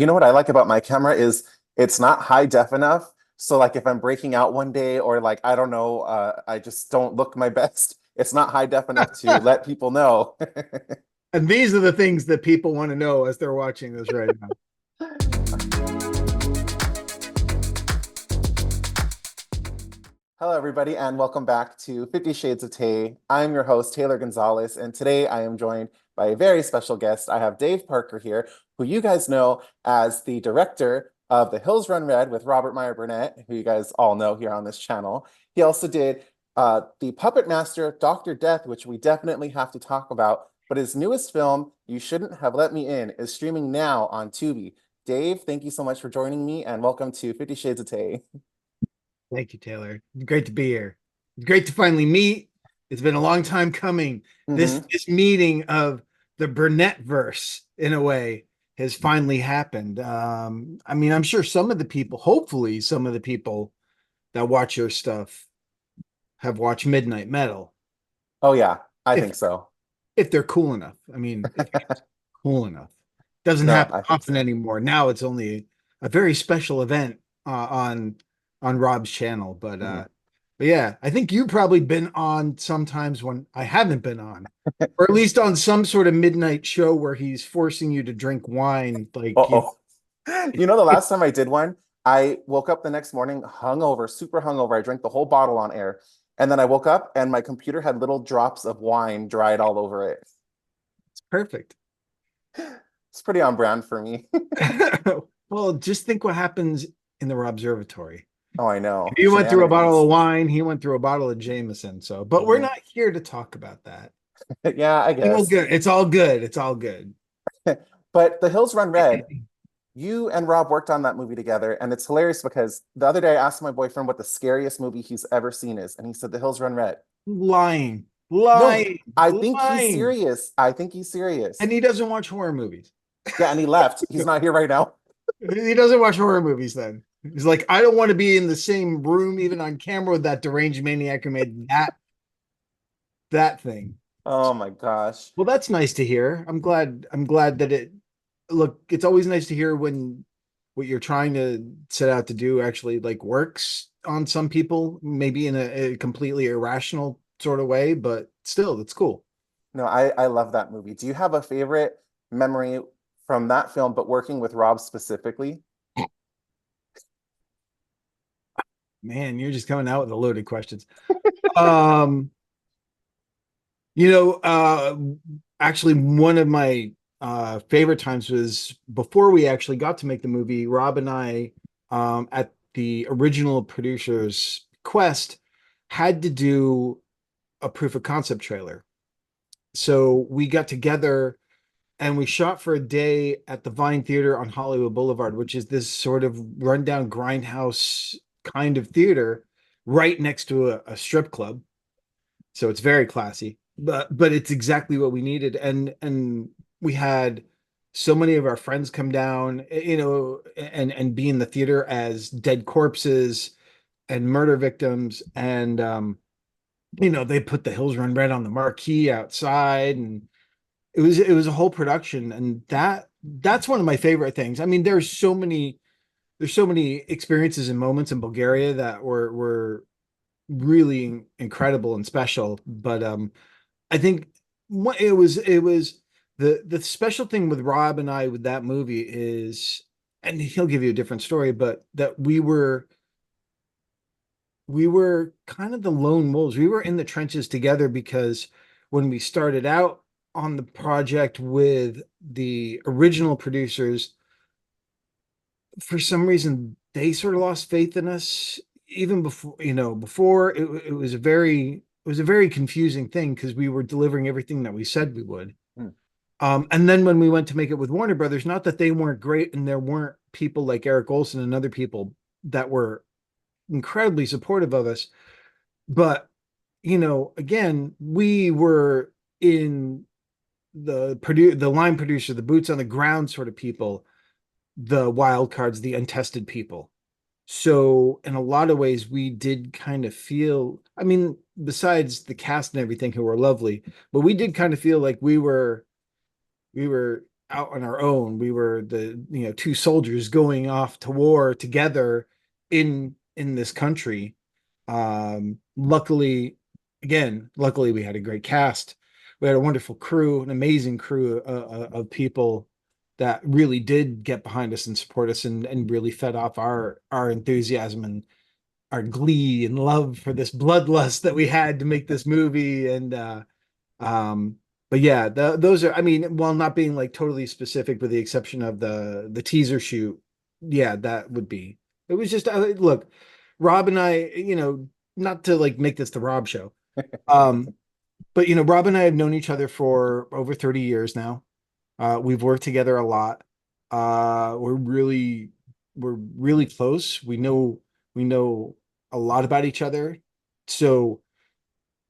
You know what I like about my camera is it's not high def enough. So like if I'm breaking out one day or like I don't know, I just don't look my best. It's not high def enough to let people know. And these are the things that people want to know as they're watching this right now. Hello, everybody, and welcome back to 50 Shades of Tay. I'm your host, Taylor Gonzalez, and today I am joined by a very special guest. I have Dave Parker here, who you guys know as the director of The Hills Run Red with Robert Meyer Burnett, who you guys all know here on this channel. He also did the Puppet Master, Dr. Death, which we definitely have to talk about. But his newest film, You Shouldn't Have Let Me In, is streaming now on Tubi. Dave, thank you so much for joining me, and welcome to 50 Shades of Tay. Thank you, Taylor. Great to be here. Great to finally meet. It's been a long time coming. This Mhm. this meeting of the Burnett verse, in a way, has finally happened. I mean, I'm sure some of the people, hopefully, some of the people that watch your stuff have watched Midnight Metal, Oh, yeah, I if think so. if they're cool enough. I mean, if it's cool enough. Doesn't No, happen I think often so. anymore. Now it's only a very special event on Rob's channel. Mhm. But yeah, I think you've probably been on sometimes when I haven't been on, or at least on some sort of midnight show where he's forcing you to drink wine. Uh-oh. You know, the last time I did one, I woke up the next morning hungover, super hungover. I drank the whole bottle on air. And then I woke up and my computer had little drops of wine dried all over it. it's perfect. It's pretty on brand for me. Well, just think what happens in the Observatory. Oh, I know. You went through a bottle Shenanigans. of wine, he went through a bottle of Jameson. So, but we're Mhm. not here to talk about that. Yeah, I It's all guess. good. It's all good. It's all good. But The Hills Run Red, you and Rob worked on that movie together. And it's hilarious because the other day I asked my boyfriend what the scariest movie he's ever seen is. And he said The Hills Run Red. Lying, No, lying, I think he's lying. serious. I think he's serious. And he doesn't watch horror movies. Yeah, and he left. He's not here right now. He doesn't watch horror movies then. He's like, I don't want to be in the same room, even on camera, with that deranged maniac who made that thing. Oh my gosh. Well, that's nice to hear. I'm glad that it look, it's always nice to hear when what you're trying to set out to do actually like works on some people, maybe in a completely irrational sort of way, but still, that's cool. No, I love that movie. Do you have a favorite memory from that film, but working with Rob specifically? Man, you're just coming out with the loaded questions. Um, You know, actually, one of my favorite times was before we actually got to make the movie. Rob and I, at the original producer's quest, had to do a proof of concept trailer. So we got together and we shot for a day at the Vine Theater on Hollywood Boulevard, which is this sort of rundown grindhouse kind of theater right next to a strip club. So it's very classy, but it's exactly what we needed. And we had so many of our friends come down, and be in the theater as dead corpses and murder victims. And they put the Hills Run Red on the marquee outside, and it was a whole production. And that's one of my favorite things. I mean, there's so many experiences and moments in Bulgaria that were really incredible and special. But I think what it was the special thing with Rob and I with that movie is, and he'll give you a different story, but that we were kind of the lone wolves. We were in the trenches together because when we started out on the project with the original producers, for some reason they sort of lost faith in us even before it was a very confusing thing because we were delivering everything that we said we would. Hmm. And then when we went to make it with Warner Brothers, not that they weren't great and there weren't people like Eric Olson and other people that were incredibly supportive of us, but again, we were in the line producer, the boots on the ground sort of people, the wild cards, the untested people. So in a lot of ways, we did kind of feel, I mean, besides the cast and everything who were lovely, but we did kind of feel like we were out on our own. We were the, two soldiers going off to war together in this country. Luckily we had a great cast. We had a wonderful crew, an amazing crew of people that really did get behind us and support us and really fed off our enthusiasm and our glee and love for this bloodlust that we had to make this movie. And um but yeah, those are, I mean, while not being like totally specific with the exception of the teaser shoot, yeah, that would be, it was just look, Rob and I, not to like make this the Rob show, um but Rob and I have known each other for over 30 years now. We've worked together a lot. We're really close. We know a lot about each other. So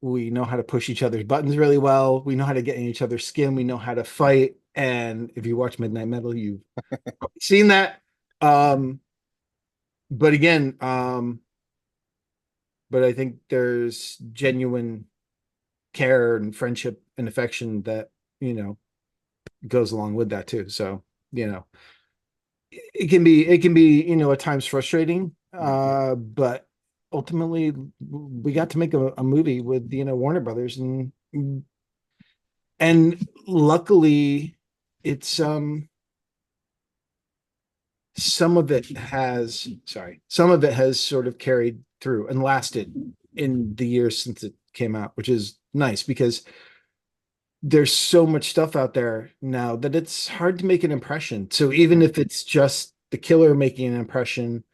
we know how to push each other's buttons really well. We know how to get in each other's skin. We know how to fight. And if you watch Midnight Metal, you've seen that. Um, but again, but I think there's genuine care and friendship and affection that, you know, goes along with that too. So, you know, it can be, at times frustrating. But ultimately we got to make a movie with, Warner Brothers, and luckily it's some of it has sort of carried through and lasted in the years since it came out, which is nice because there's so much stuff out there now that it's hard to make an impression. So even if it's just the killer making an impression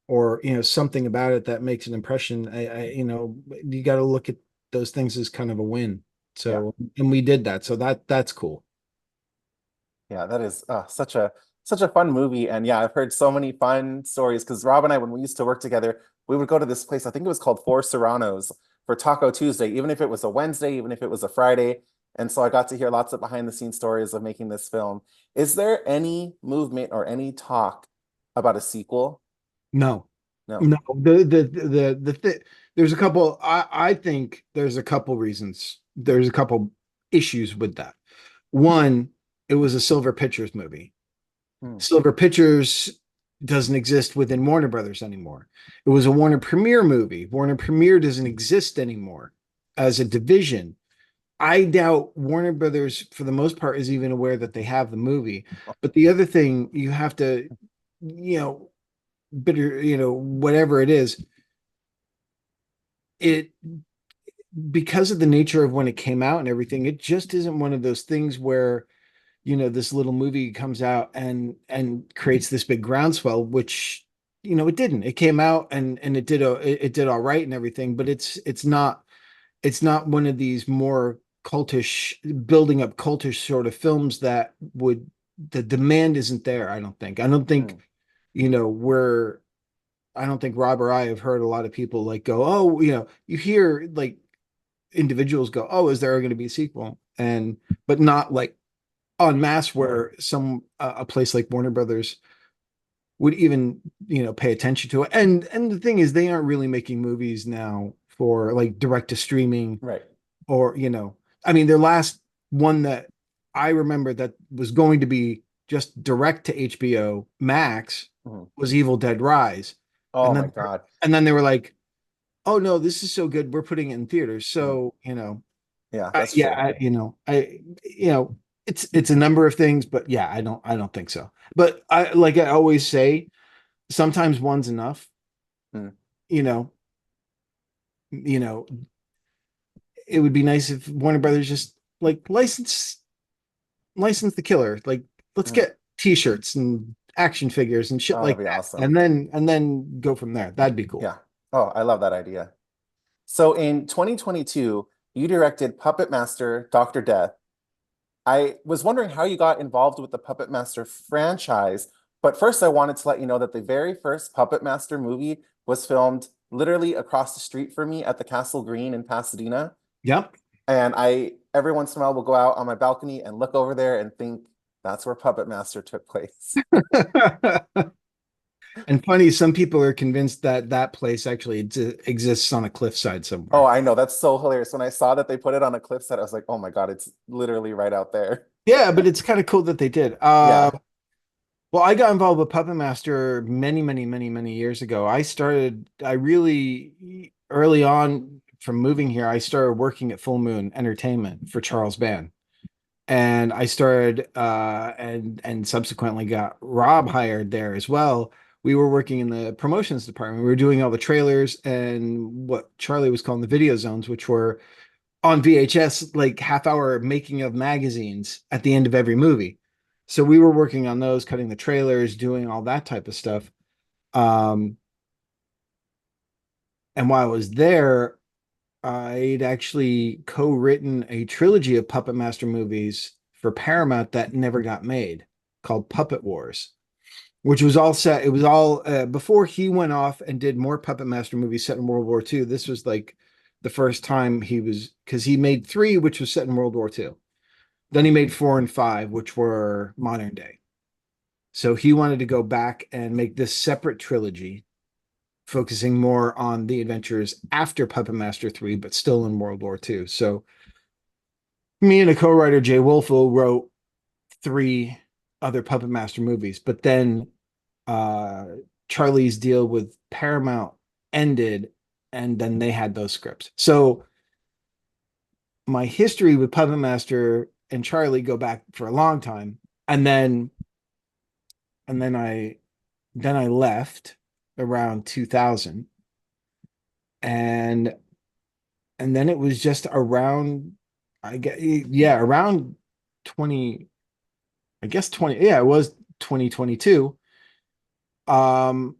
or, something about it that makes an impression, you got to look at those things as kind of a win. Yeah. So, and we did that. So that's cool. Yeah, that is such a fun movie. And yeah, I've heard so many fun stories because Rob and I, when we used to work together, we would go to this place, I think it was called Four Serranos for Taco Tuesday, even if it was a Wednesday, even if it was a Friday. And so I got to hear lots of behind the scenes stories of making this film. Is there any movement or any talk about a sequel? No, No. no, there's a couple, I think there's a couple reasons. There's a couple issues with that. One, it was a Silver Pictures movie. Hmm. Silver Pictures doesn't exist within Warner Brothers anymore. It was a Warner Premiere movie. Warner Premiere doesn't exist anymore as a division. I doubt Warner Brothers, for the most part, is even aware that they have the movie. But the other thing you have to, you know, whatever it is, it because of the nature of when it came out and everything, it just isn't one of those things where, this little movie comes out and creates this big groundswell, which, it didn't. It came out and it did all right and everything, but it's not one of these more cultish, building up cultish sort of films that would, the demand isn't there, I don't think. Hmm. You know, we're I don't think Rob or I have heard a lot of people like go, oh, you hear like individuals go, oh, is there going to be a sequel? And but not like en masse where a place like Warner Brothers would even, pay attention to it. And the thing is, they aren't really making movies now for like direct to streaming Right. or, I mean, their last one that I remember that was going to be just direct to HBO Max Mhm. was Evil Dead Rise. Oh And my then God. and then they were like, "Oh no, this is so good. We're putting it in theaters." Mm. So, Yeah, that's yeah, true. it's a number of things, but yeah, I don't think so. But I always say, sometimes one's enough. Mm. You know, you know, it would be nice if Warner Brothers just like license the killer. Like, let's Mm. get t-shirts and action figures and shit Oh, that'd like be that. awesome. And then go from there. That'd be cool. Yeah. Oh, I love that idea. So in 2022, you directed Puppet Master Dr. Death. I was wondering how you got involved with the Puppet Master franchise, but first I wanted to let you know that the very first Puppet Master movie was filmed literally across the street from me at the Castle Green in Pasadena. Yep. And I every once in a while will go out on my balcony and look over there and think that's where Puppet Master took place. And funny, some people are convinced that that place actually exists on a cliffside Oh, somewhere. I know. That's so hilarious. When I saw that they put it on a cliffside, I was like, oh my God, it's literally right out there. Yeah, but it's kind of cool that they did. Yeah. Well, I got involved with Puppet Master many years ago. I really early on from moving here, I started working at Full Moon Entertainment for Charles Band. And I started and subsequently got Rob hired there as well. We were working in the promotions department. We were doing all the trailers and what Charlie was calling the video zones, which were on VHS, like half hour making of magazines at the end of every movie. So we were working on those, cutting the trailers, doing all that type of stuff. Um, and while I was there, I'd actually co-written a trilogy of Puppet Master movies for Paramount that never got made, called Puppet Wars, which was all set. It was all before he went off and did more Puppet Master movies set in World War II. This was like the first time he was, because he made three, which was set in World War II. Then he made four and five, which were modern day. So he wanted to go back and make this separate trilogy, focusing more on the adventures after Puppet Master 3, but still in World War II. So me and a co-writer, Jay Wolfel, wrote three other Puppet Master movies, but then uh, Charlie's deal with Paramount ended, and then they had those scripts. So my history with Puppet Master and Charlie go back for a long time, and then I left around 2000, and then it was just around, I guess, yeah, around 20, I guess 20, yeah, it was 2022. Um,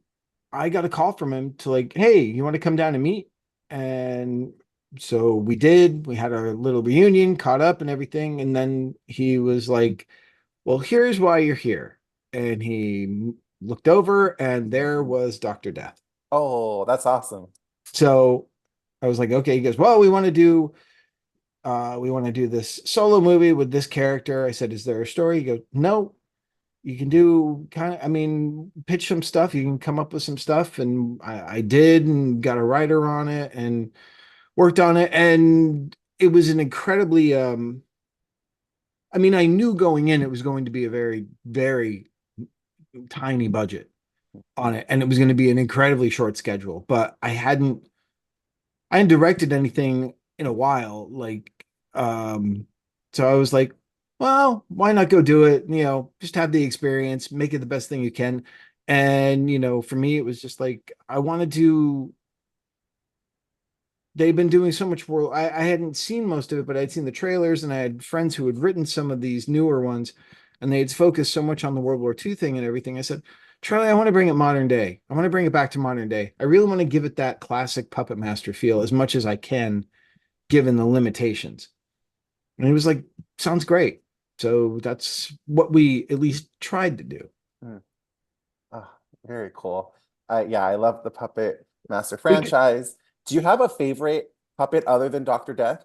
I got a call from him to like, hey, you want to come down and meet? And so we did. We had our little reunion, caught up and everything. And then he was like, well, here's why you're here. And he looked over and there was Dr. Death. Oh, that's awesome. So I was like, okay. He goes, well, we want to do this solo movie with this character. I said, is there a story? He goes, no, you can do kind of, I mean, pitch some stuff. You can come up with some stuff. And I did and got a writer on it and worked on it. And it was an incredibly, I mean, I knew going in it was going to be a very, very tiny budget on it. And it was going to be an incredibly short schedule. But I hadn't directed anything in a while. So I was like, well, why not go do it? Just have the experience, make it the best thing you can. And, for me, it was just like, they've been doing so much world. I hadn't seen most of it, but I'd seen the trailers and I had friends who had written some of these newer ones and they had focused so much on the World War II thing and everything. I said, Charlie, I want to bring it modern day. I want to bring it back to modern day. I really want to give it that classic Puppet Master feel as much as I can, given the limitations. And he was like, sounds great. So that's what we at least tried to do. Mm. Oh, very cool. Yeah, I love the Puppet Master We franchise. Do you have a favorite puppet other than Dr. Death?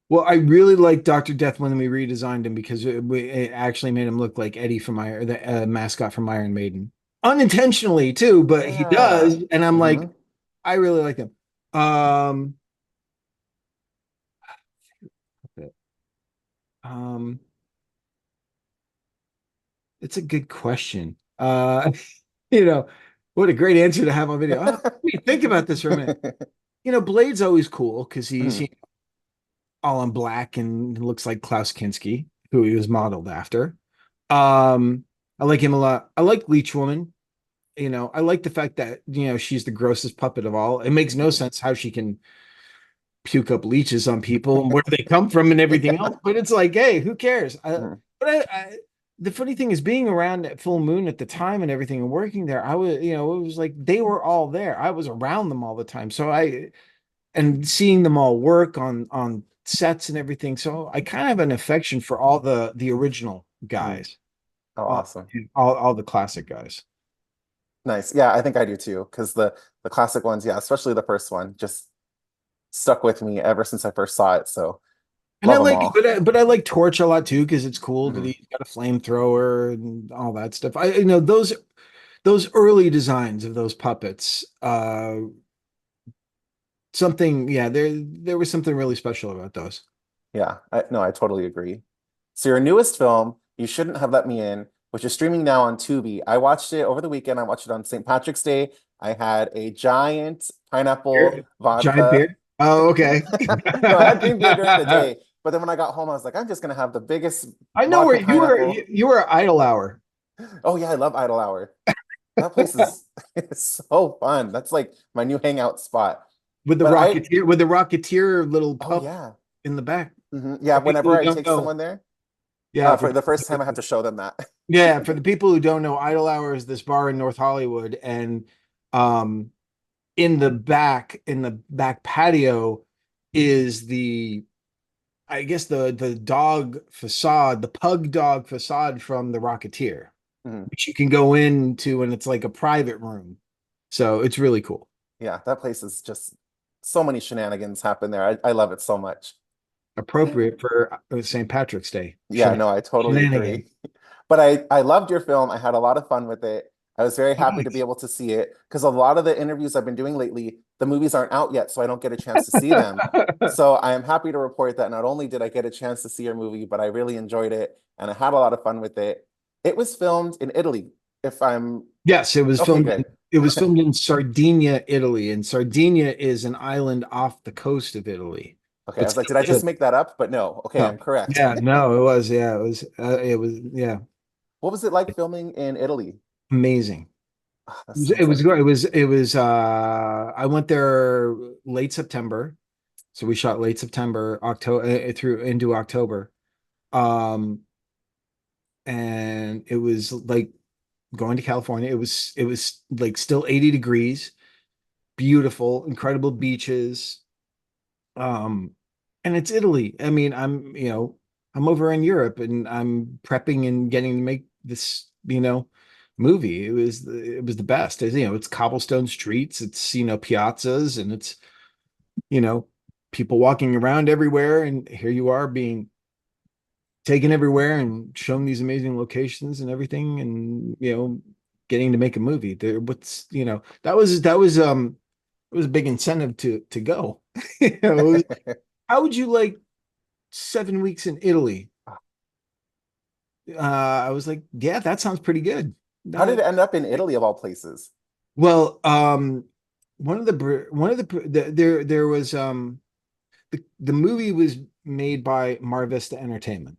Well, I really liked Dr. Death when we redesigned him because it actually made him look like Eddie from the mascot from Iron Maiden. Unintentionally too, but he Yeah. does. And I'm like, Hmm. I really like him. Um, um, it's a good question. You know, what a great answer to have on video. Let me think about this for a minute. Blade's always cool because he's Mhm. all in black and looks like Klaus Kinski, who he was modeled after. Um, I like him a lot. I like Leech Woman. I like the fact that, she's the grossest puppet of all. It makes no sense how she can puke up leeches on people and where they come from and everything Yeah. else. But it's like, hey, who cares? Mhm. But the funny thing is being around at Full Moon at the time and everything and working there, I was, it was like they were all there. I was around them all the time. And seeing them all work on sets and everything. So I kind of have an affection for all the original Mhm. guys, Oh, all awesome. all the classic guys. Nice. Yeah, I think I do too, because the classic ones, yeah, especially the first one, just stuck with me ever since I first saw it. So And I love them like, all. but I like Torch a lot too because it's cool that Mhm. he's got a flamethrower and all that stuff. Those early designs of those puppets, something, yeah, there was something really special about those. Yeah, no, I totally agree. So your newest film, You Shouldn't Have Let Me In, which is streaming now on Tubi. I watched it over the weekend. I watched it on St. Patrick's Day. I had a giant pineapple Beard? Giant vodka. beard? Oh, okay. No, I had green beer during the day, but then when I got home, I was like, I'm just gonna have the biggest I know where vodka you were. pineapple. You were at Idle Hour Oh yeah, I love Idle Hour. That place is it's so fun. That's like my new hangout spot. with But I, The Rocketeer little oh pub yeah. in the back. Yeah, For people whenever who I don't take know, someone there, yeah, for the first time I have to show them that. for the people who don't know, Idle Hour is this bar in North Hollywood, and um, in the back patio is the I guess the dog facade, the pug dog facade from the Rocketeer, Mhm. which you can go into, and it's like a private room. So it's really cool. Yeah, that place is just so many shenanigans happen there. I love it so much. Appropriate for St. Patrick's Day. Yeah, no, I totally Shenanigan. agree. But I loved your film. I had a lot of fun with it. I was very Oh, happy to be thanks. able to see it because a lot of the interviews I've been doing lately, the movies aren't out yet, so I don't get a chance to see them. So I am happy to report that not only did I get a chance to see your movie, but I really enjoyed it and I had a lot of fun with it. It was filmed in Italy, if I'm Yes, okay, good. it was filmed in Sardinia, Italy, and Sardinia is an island off the coast of Italy. Okay, I But was like, still did I just Italy. make that up? But no. Okay, No. I'm correct. Yeah, no, it was What was it like filming in Italy? amazing. Ah, that sounds It was like great. It was I went there late September. So we shot late September, October through into October. Um and it was like going to California. It was like still 80 degrees, beautiful, incredible beaches. Um and it's Italy. I mean, I'm over in Europe and I'm prepping and getting to make this, movie. It was the best. It's cobblestone streets, it's piazzas, and it's you know, people walking around everywhere, and here you are being taken everywhere and shown these amazing locations and everything, and getting to make a movie. It was a big incentive to go. You know, how would you like 7 weeks in Italy? I was like, yeah, that sounds pretty good. how did That it end up in Italy of all places? well, one of there was the movie was made by Mar Vista Entertainment.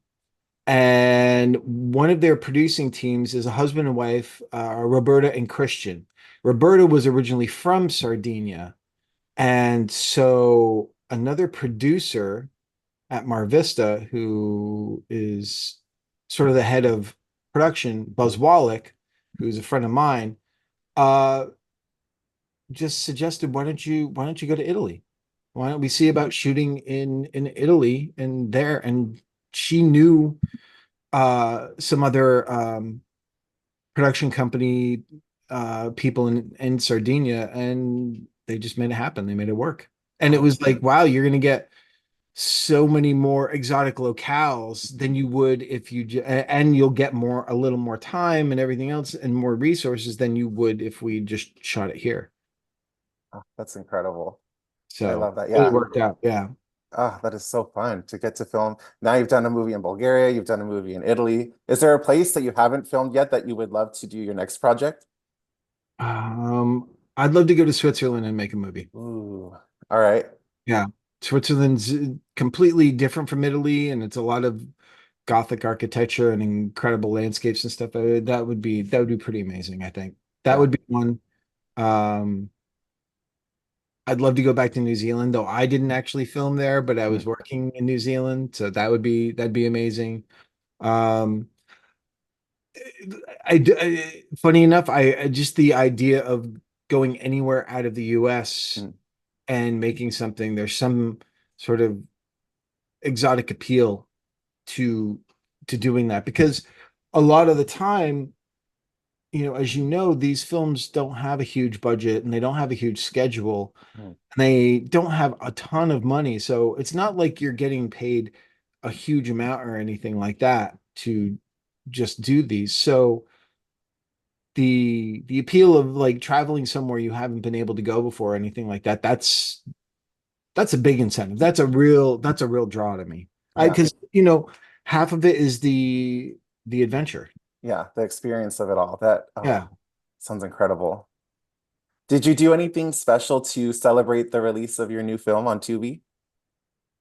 And one of their producing teams is a husband and wife, Roberta and Christian. Roberta was originally from Sardinia. And so another producer at Mar Vista, who is sort of the head of production, Buzz Wallach, who's a friend of mine, uh, just suggested, why don't you go to Italy? Why don't we see about shooting in Italy and there? And she knew some other production company people in Sardinia, and they just made it happen. They made it work. And it Oh, was like, wow, you're gonna get so many more exotic locales than you would if and you'll get a little more time and everything else and more resources than you would if we just shot it here. that's incredible. I So love that. really Yeah. worked out. Yeah. Ah, that is so fun to get to film. Now you've done a movie in Bulgaria, you've done a movie in Italy. Is there a place that you haven't filmed yet that you would love to do your next project? I'd love to go to Switzerland and make a movie. Ooh, all right. Yeah. Switzerland's completely different from Italy, and it's a lot of Gothic architecture and incredible landscapes and stuff. That would be pretty amazing, I think. That Yeah. would be one. Um, I'd love to go back to New Zealand, though I didn't actually film there, but I Mm, was working in New Zealand, so that'd be amazing. Um, funny enough, just the idea of going anywhere out of the US mm, and making something, there's some sort of exotic appeal to doing that because a lot of the time, as you know, these films don't have a huge budget and they don't have a huge schedule mm. and they don't have a ton of money. So it's not like you're getting paid a huge amount or anything like that to just do these. So the appeal of like traveling somewhere you haven't been able to go before or anything like that, that's a big incentive. That's a real draw to me. I Yeah. because half of it is the adventure. Yeah, the experience of it all. That Yeah. sounds incredible. Did you do anything special to celebrate the release of your new film on Tubi?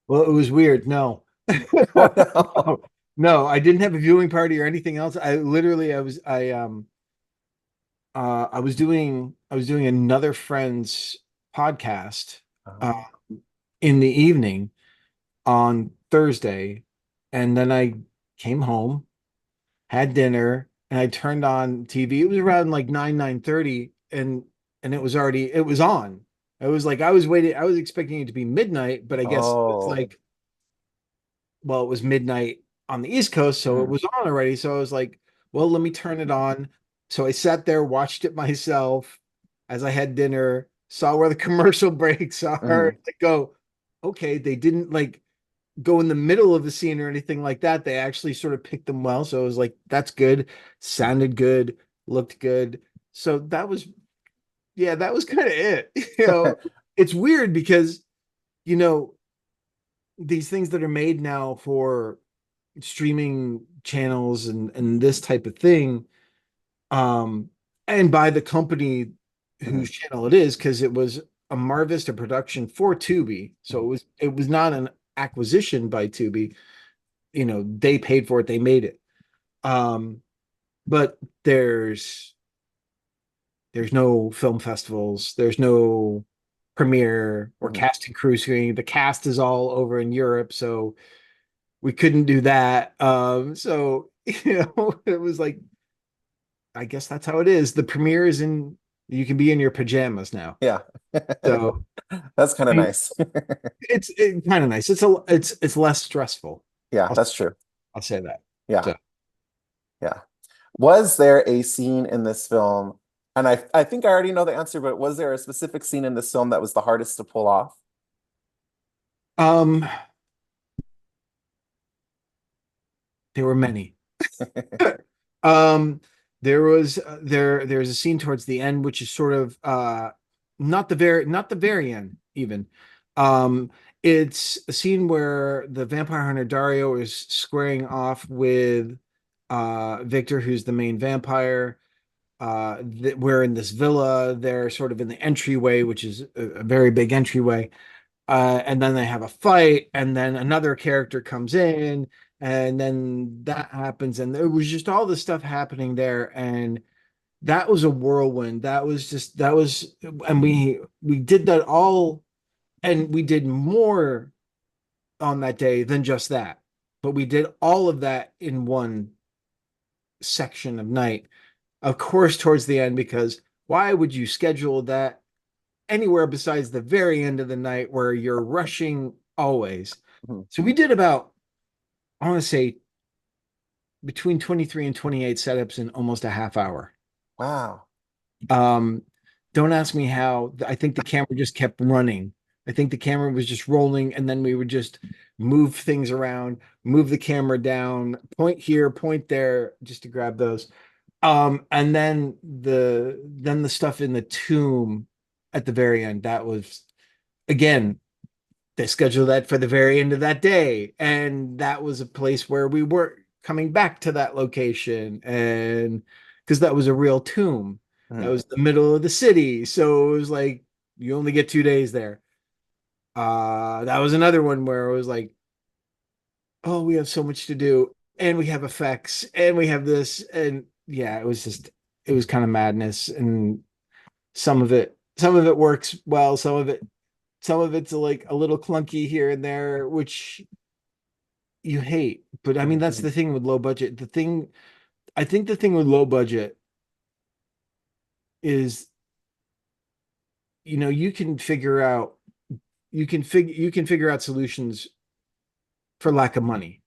Well, it was weird. No. Oh no. No, no, I didn't have a viewing party or anything else. I literally I was doing another friend's podcast uh Oh, in the evening on Thursday, and then I came home, had dinner, and I turned on TV. It was around like 9:30, and it was on. It was like I was expecting it to be midnight, but I guess it's oh. like, well, it was midnight on the East Coast, so it Mhm, was on already. So I was like, well, let me turn it on. So I sat there, watched it myself as I had dinner, saw where the commercial breaks are. mhm. I go, okay, they didn't like go in the middle of the scene or anything like that. They actually sort of picked them well. So I was like, that's good, sounded good, looked good. So that was, yeah, that was kind of it. It's weird because, you know, these things that are made now for streaming channels and this type of thing, um and by the company Mhm, whose channel it is, because it was a Marvista production for Tubi, so mhm. it was not an acquisition by Tubi. They paid for it, they made it. But there's no film festivals, there's no premiere or Mhm. cast and crew screening. The cast is all over in Europe, so we couldn't do that. So it was like, I guess that's how it is. The premiere is in, you can be in your pajamas now. Yeah. So That's kind I of mean, nice. it's kind of nice. It's less stressful. Yeah, I'll that's true. I'll say that. Yeah, So yeah. Was there a scene in this film, and I think I already know the answer, but was there a specific scene in this film that was the hardest to pull off? um there were many. Um there's a scene towards the end which is sort of not the very end even. Um it's a scene where the vampire hunter Dario is squaring off with Victor, who's the main vampire. We're in this villa. They're sort of in the entryway, which is a very big entryway. And then they have a fight, and then another character comes in, and then that happens, and there was just all this stuff happening there, and that was a whirlwind. That was, and we did that all, and we did more on that day than just that, but we did all of that in one section of night. Of course, towards the end, because why would you schedule that anywhere besides the very end of the night where you're rushing always? Mhm. So we did about, I want to say, between 23 and 28 setups in almost a half hour. Wow. Um, don't ask me how. I think the camera just kept running. I think the camera was just rolling, and then we would just move things around, move the camera down, point here, point there, just to grab those. And then the stuff in the tomb at the very end, that was, again, they scheduled that for the very end of that day. And that was a place where we were coming back to that location. And because that was a real tomb, that Mhm. was the middle of the city. So it was like, you only get 2 days there. That was another one where it was like, oh, we have so much to do, and we have effects, and we have this. And yeah, it was kind of madness. And some of it works well, some of it's like a little clunky here and there, which you hate. But I mean, that's Mhm. the thing with low budget. I think the thing with low budget is, you can figure out, you can figure out solutions for lack of money.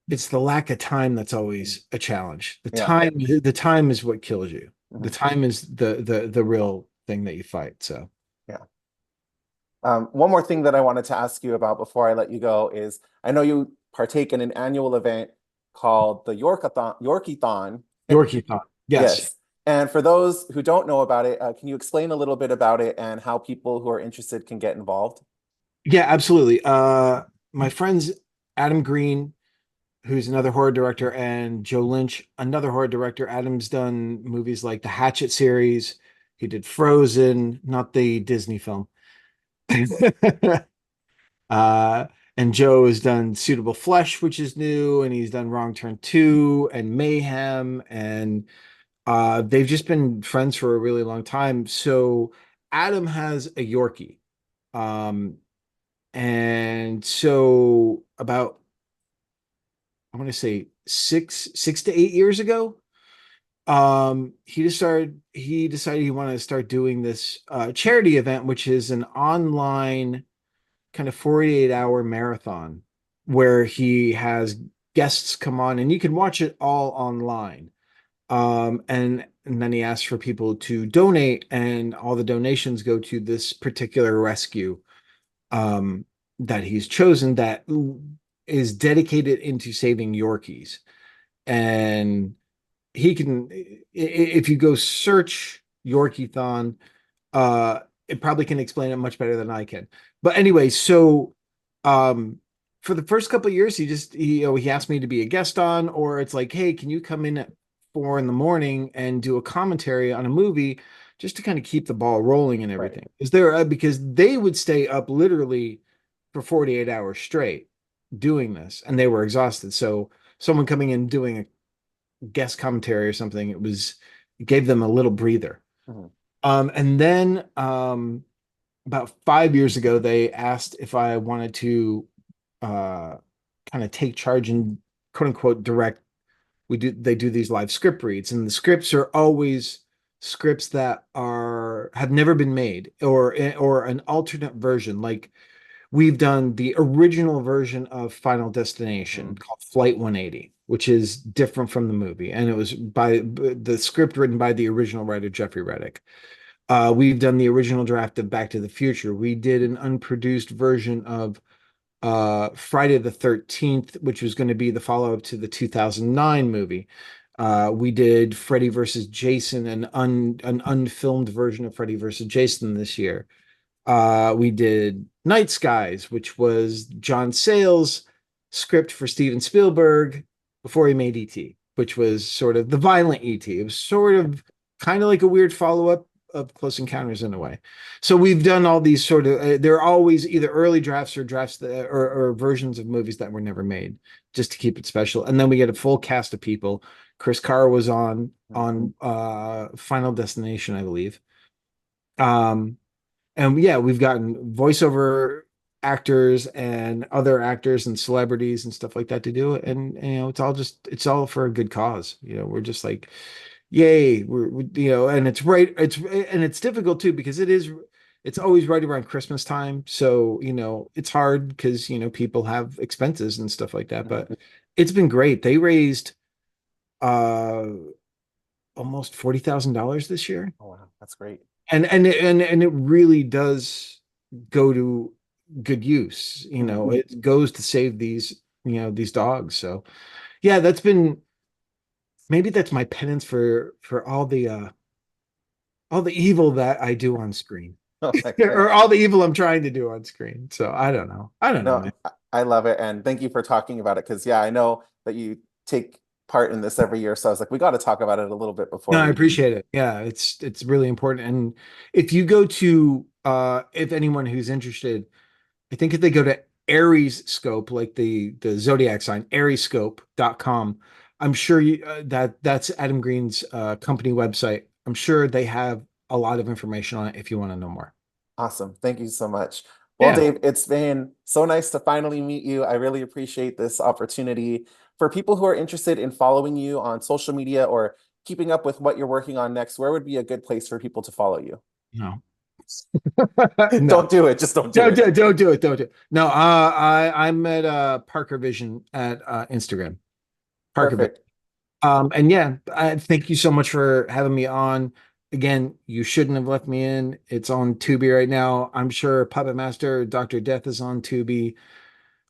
It's the lack of time that's always a challenge. Yeah. The time is what kills you. The Mhm. time is the real thing that you fight. So Yeah. One more thing that I wanted to ask you about before I let you go is I know you partake in an annual event called the Yorkie-thon. Yorkie thought, yes. Yes. And for those who don't know about it, can you explain a little bit about it and how people who are interested can get involved? Yeah, absolutely. My friends Adam Green who's another horror director, and Joe Lynch, another horror director. Adam's done movies like the Hatchet series. He did Frozen, not the Disney film. Uh, and Joe has done Suitable Flesh, which is new, and he's done Wrong Turn 2 and Mayhem, and they've just been friends for a really long time. So Adam has a Yorkie. Um, and so about, I want to say six to 8 years ago, he decided he wanted to start doing this charity event, which is an online kind of 48-hour marathon where he has guests come on and you can watch it all online. And then he asked for people to donate, and all the donations go to this particular rescue um, that he's chosen that is dedicated into saving Yorkies. And he can, if you go search Yorkie-thon, it probably can explain it much better than I can. But anyway, so um, for the first couple of years, he asked me to be a guest on, or it's like, hey, can you come in at 4 in the morning and do a commentary on a movie just to kind of keep the ball rolling and Right. everything? Is there because they would stay up literally for 48 hours straight doing this, and they were exhausted. So someone coming in doing a guest commentary or something, it gave them a little breather. Mhm. And then about 5 years ago, they asked if I wanted to uh, kind of take charge and quote unquote direct. They do these live script reads, and the scripts are always scripts that are have never been made, or an alternate version. Like we've done the original version of Final Destination Mhm. called Flight 180, which is different from the movie, and it was by the script written by the original writer Jeffrey Reddick. We've done the original draft of Back to the Future. We did an unproduced version of Friday the 13th, which was going to be the follow-up to the 2009 movie. We did Freddy versus Jason, an unfilmed version of Freddy versus Jason this year. We did Night Skies, which was John Sayles' script for Steven Spielberg before he made E.T., which was sort of the violent E.T. It was sort of kind of like a weird follow-up of Close Encounters in a way. So we've done all these sort of, they're always either early drafts or drafts or versions of movies that were never made, just to keep it special. And then we get a full cast of people. Chris Carr was Mhm. on Final Destination, I believe. Um, and yeah, we've gotten voiceover actors and other actors and celebrities and stuff like that to do it. And it's all for a good cause. We're just like, yay, and it's difficult too because it's always right around Christmas time. So, it's hard because, people have expenses and stuff like that, but Mhm. it's been great. They raised uh almost $40,000 this year. Oh, wow, that's great. And it really does go to good use. Mhm. It goes to save these dogs. So yeah, that's been maybe that's my penance for all the evil that I do on screen. Oh my Or goodness. all the evil I'm trying to do on screen. So I don't know, man. No, I love it. And thank you for talking about it because, yeah, I know that you take part in this every year. So I was like, we got to talk about it a little bit No, before I we. appreciate it. Yeah, it's really important. And if you go to if anyone who's interested, I think if they go to Aries Scope, like the zodiac sign, ariescope.com, I'm sure that's Adam Green's company website. I'm sure they have a lot of information on it if you want to know more. Awesome. Thank you so much. Well, Yeah. Dave, it's been so nice to finally meet you. I really appreciate this opportunity. For people who are interested in following you on social media or keeping up with what you're working on next, where would be a good place for people to follow you? No. Don't No. do it. Just don't do Don't it. do it. Don't do it. Don't do it. No, I'm at Parker Vision at Instagram. Parker Vision. Perfect. And yeah, thank you so much for having me on. Again, you shouldn't have left me in. It's on Tubi right now. I'm sure Puppet Master, Dr. Death is on Tubi.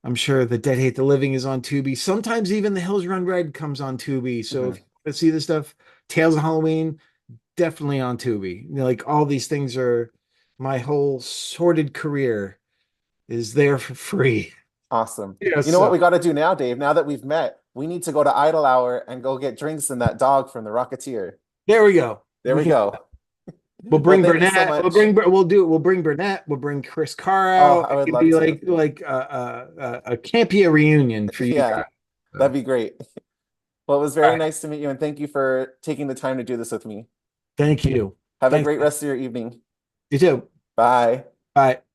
I'm sure The Dead Hate the Living is on Tubi. Sometimes even The Hills Run Red comes on Tubi. So if Mhm. you want to see this stuff, Tales of Halloween, definitely on Tubi. Like all these things are my whole sordid career is there for free. Awesome. Yeah, You know what so we got to do now, Dave? Now that we've met, we need to go to Idle Hour and go get drinks and that dog from the Rocketeer. There we go. There we go. We'll Well, bring thank you so Burnett. much. We'll do it. We'll bring Burnett. We'll bring Chris Carr Oh, out. I It would could love be to. like a campy reunion for you Yeah, guys. that'd So, be great. Well, it was all very right. nice to meet you, and thank you for taking the time to do this with me. Thank you. Have a Thanks. great rest of your evening. You too. Bye. Bye.